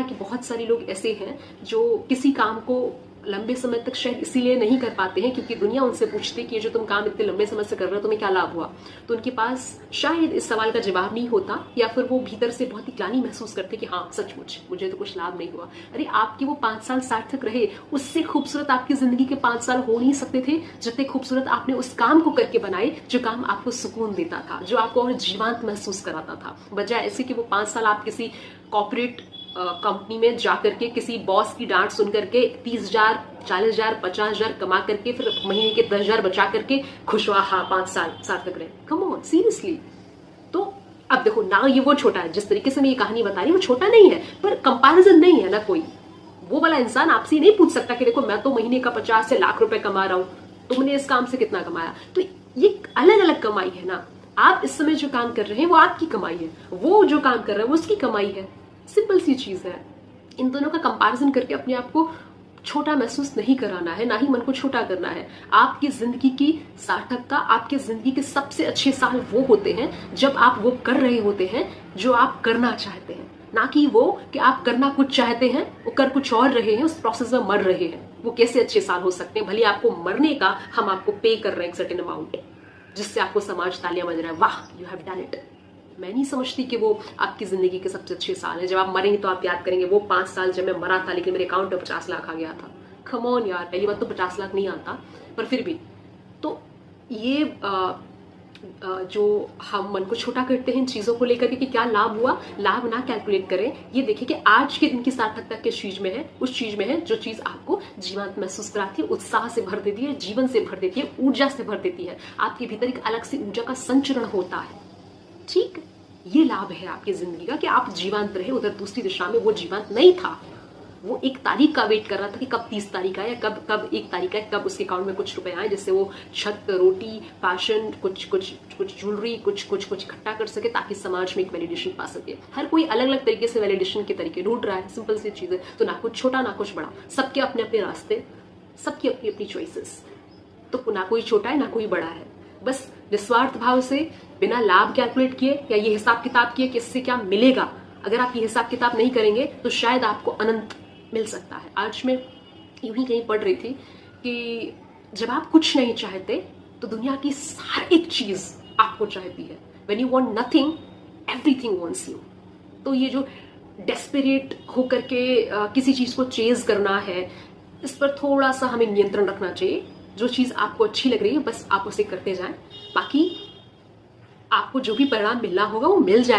कि बहुत सारे लोग ऐसे हैं जो किसी काम को लंबे समय तक शायद इसीलिए नहीं कर पाते हैं क्योंकि दुनिया उनसे पूछती है कि ये जो तुम काम इतने लंबे समय से कर रहे हो तुम्हें क्या लाभ हुआ। तो उनके पास शायद इस सवाल का जवाब नहीं होता, या फिर वो भीतर से बहुत ही ग्लानि महसूस करते कि हाँ सचमुच मुझे तो कुछ लाभ नहीं हुआ। अरे आपके वो 5 साल सार्थक रहे, उससे खूबसूरत आपकी जिंदगी के 5 साल हो नहीं सकते थे जितने खूबसूरत आपने उस काम को करके बनाए जो काम आपको सुकून देता था, जो आपको और जीवंत महसूस कराता था। बजाय ऐसे कि वो 5 साल आप किसी कॉर्पोरेट कंपनी में जाकर के किसी बॉस की डांट सुन करके 30,000, 40,000, 50,000 कमा करके फिर महीने के 10,000 बचा करके खुश हुआ, हाँ 5 साल सार्थक रहे। Come on seriously. तो अब देखो ना, ये वो छोटा है, जिस तरीके से मैं ये कहानी बता रही हूँ वो छोटा नहीं है, पर कंपैरिजन नहीं है ना। कोई वो वाला इंसान आपसे नहीं पूछ सकता कि देखो मैं तो महीने का 50 से लाख रुपए कमा रहा हूं, तुमने इस काम से कितना कमाया। तो ये अलग अलग कमाई है ना। आप इस समय जो काम कर रहे हैं वो आपकी कमाई है, वो जो काम कर रहा है वो उसकी कमाई है। सिंपल सी चीज है। इन दोनों का कंपैरिजन करके अपने आप को छोटा महसूस नहीं कराना है, ना ही मन को छोटा करना है। आपकी जिंदगी की सार्थकता, आपकी जिंदगी के सबसे अच्छे साल वो होते हैं जब आप वो कर रहे होते हैं जो आप करना चाहते हैं, ना कि वो कि आप करना कुछ चाहते हैं वो कर कुछ और रहे हैं, उस प्रोसेस में मर रहे हैं। वो कैसे अच्छे साल हो सकते हैं? भले आपको मरने का हम आपको पे कर रहे हैं एक सर्टेन अमाउंट, जिससे आपको समाज तालियां बज रहा है, वाह यू हैव डन इट। मैं नहीं समझती कि वो आपकी जिंदगी के सबसे अच्छे साल है। जब आप मरेंगे तो आप याद करेंगे वो 5 साल जब मैं मरा था लेकिन मेरे अकाउंट में 50 लाख आ गया था। कम ऑन यार, पहली बात तो 50 लाख नहीं आता, पर फिर भी। तो ये जो हम मन को छोटा करते हैं इन चीजों को लेकर के कि क्या लाभ हुआ, लाभ ना कैलकुलेट करें। ये देखिए कि आज के दिन की सार्थकता किस चीज में है, उस चीज में है जो चीज आपको जीवंत महसूस कराती है, उत्साह से भर देती है, जीवन से भर देती है, ऊर्जा से भर देती है। आपके भीतर एक अलग से ऊर्जा का संचरण होता है। ठीक, ये लाभ है आपकी जिंदगी का कि आप जीवंत रहे। उधर दूसरी दिशा में वो जीवंत नहीं था, वो 1 तारीख का वेट कर रहा था कि कब 30 तारीख आए, कब 1 तारीख आए, कब उसके अकाउंट में कुछ रुपए आए जिससे वो छत, रोटी, फैशन, कुछ ज्वेलरी, कुछ इकट्ठा कर सके ताकि समाज में एक वैलिडेशन पा सके। हर कोई अलग अलग तरीके से वैलिडेशन के तरीके ढूंढ रहा है। सिंपल सी चीज है। तो ना कुछ छोटा ना कुछ बड़ा, सबके अपने अपने रास्ते, सबकी अपनी अपनी चॉइसेस। तो ना कोई छोटा है ना कोई बड़ा है। बस निस्वार्थ भाव से, बिना लाभ कैलकुलेट किए या ये हिसाब किताब किए कि इससे क्या मिलेगा, अगर आप ये हिसाब किताब नहीं करेंगे तो शायद आपको अनंत मिल सकता है। आज मैं यूं ही कहीं पढ़ रही थी कि जब आप कुछ नहीं चाहते तो दुनिया की हर एक चीज आपको चाहती है। When you want nothing, everything wants you. तो ये जो डेस्परेट होकर के किसी चीज को चेज करना है, इस पर थोड़ा सा हमें नियंत्रण रखना चाहिए। जो चीज आपको अच्छी लग रही है बस आप उसे करते जाएं, बाकी आपको जो भी परिणाम मिलना होगा वो मिल जाएगा।